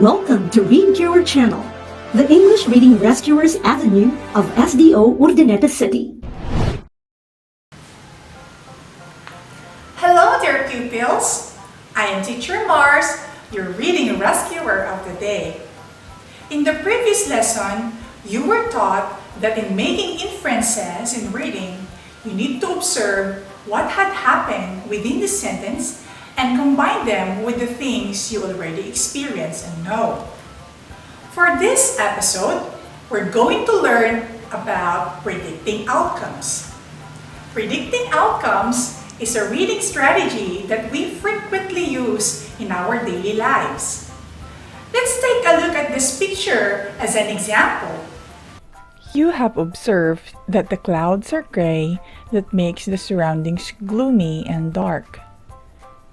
Welcome to Read Your Channel, the English Reading Rescuers Avenue of SDO Urdaneta City. Hello dear pupils! I am Teacher Mars, your reading rescuer of the day. In the previous lesson, you were taught that in making inferences in reading, you need to observe what had happened within the sentence and combine them with the things you already experience and know. For this episode, we're going to learn about predicting outcomes. Predicting outcomes is a reading strategy that we frequently use in our daily lives. Let's take a look at this picture as an example. You have observed that the clouds are gray, that makes the surroundings gloomy and dark.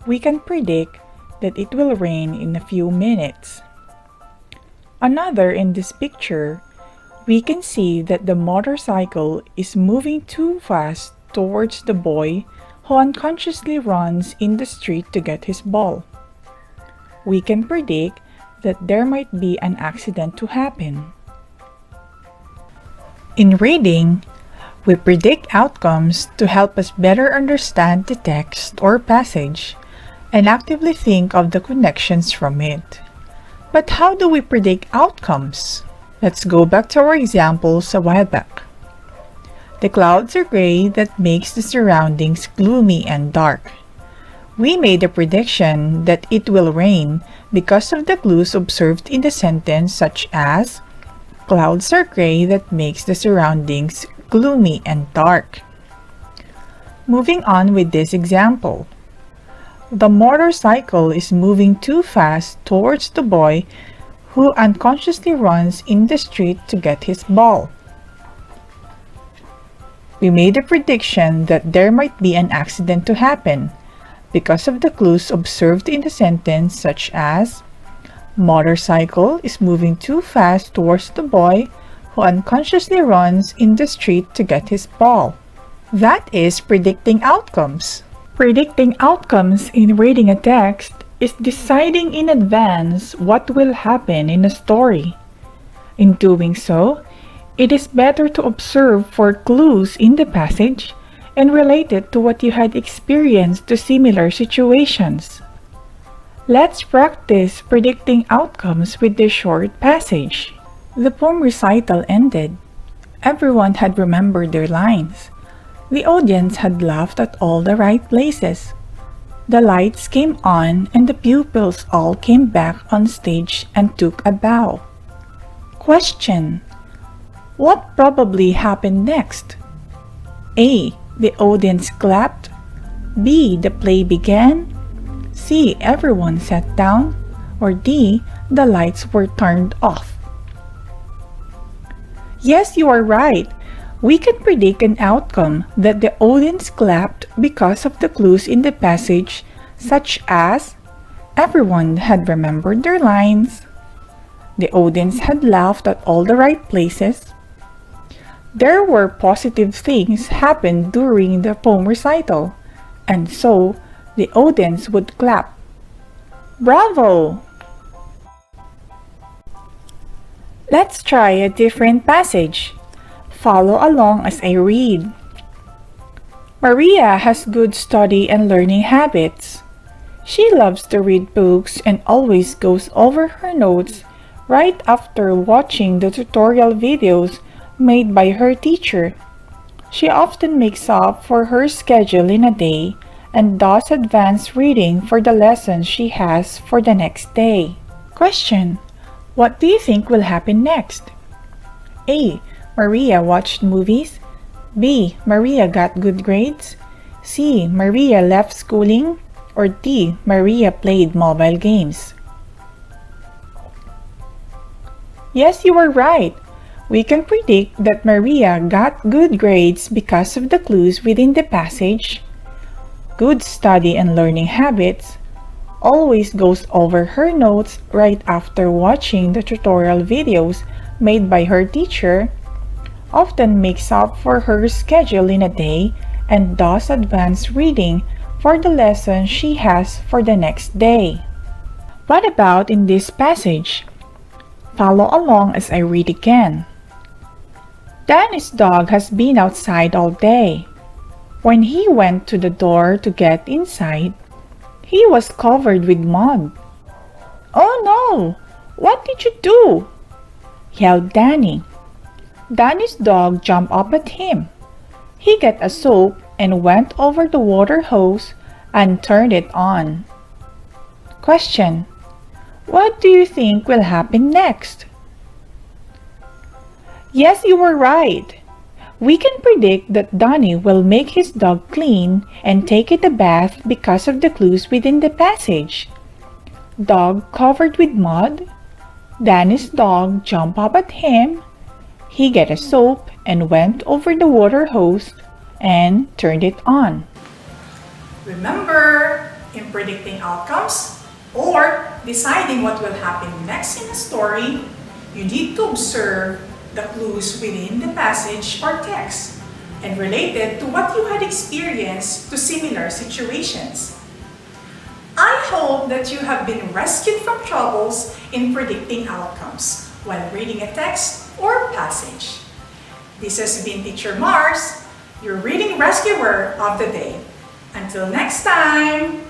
We can predict that it will rain in a few minutes. Another in this picture, we can see that the motorcycle is moving too fast towards the boy who unconsciously runs in the street to get his ball. We can predict that there might be an accident to happen. In reading, we predict outcomes to help us better understand the text or passage and actively think of the connections from it. But how do we predict outcomes? Let's go back to our examples a while back. The clouds are gray, that makes the surroundings gloomy and dark. We made a prediction that it will rain because of the clues observed in the sentence, such as clouds are gray, that makes the surroundings gloomy and dark. Moving on with this example. The motorcycle is moving too fast towards the boy who unconsciously runs in the street to get his ball. We made a prediction that there might be an accident to happen because of the clues observed in the sentence, such as motorcycle is moving too fast towards the boy who unconsciously runs in the street to get his ball. That is predicting outcomes. Predicting outcomes in reading a text is deciding in advance what will happen in a story. In doing so, it is better to observe for clues in the passage and relate it to what you had experienced to similar situations. Let's practice predicting outcomes with this short passage. The poem recital ended. Everyone had remembered their lines. The audience had laughed at all the right places. The lights came on and the pupils all came back on stage and took a bow. Question: what probably happened next? A. The audience clapped. B. The play began. C. Everyone sat down. Or D. The lights were turned off. Yes, you are right. We can predict an outcome that the audience clapped because of the clues in the passage, such as everyone had remembered their lines, the audience had laughed at all the right places, there were positive things happened during the poem recital, and so the audience would clap. Bravo! Let's try a different passage. Follow along as I read. Maria has good study and learning habits. She loves to read books and always goes over her notes right after watching the tutorial videos made by her teacher. She often makes up for her schedule in a day and does advanced reading for the lessons she has for the next day. Question: what do you think will happen next? A. Maria watched movies. B. Maria got good grades. C. Maria left schooling. Or D. Maria played mobile games. Yes, you are right. We can predict that Maria got good grades because of the clues within the passage. Good study and learning habits. Always goes over her notes right after watching the tutorial videos made by her teacher. Often makes up for her schedule in a day and does advanced reading for the lesson she has for the next day. What about in this passage? Follow along as I read again. Danny's dog has been outside all day. When he went to the door to get inside, he was covered with mud. "Oh no! What did you do?" yelled Danny. Danny's dog jumped up at him. He got a soap and went over the water hose and turned it on. Question: what do you think will happen next? Yes, you were right. We can predict that Danny will make his dog clean and take it a bath because of the clues within the passage. Dog covered with mud. Danny's dog jumped up at him. He got a soap and went over the water hose and turned it on. Remember, in predicting outcomes or deciding what will happen next in a story, you need to observe the clues within the passage or text and relate it to what you had experienced to similar situations. I hope that you have been rescued from troubles in predicting outcomes while reading a text or passage. This has been Teacher Mars, your reading rescuer of the day. Until next time!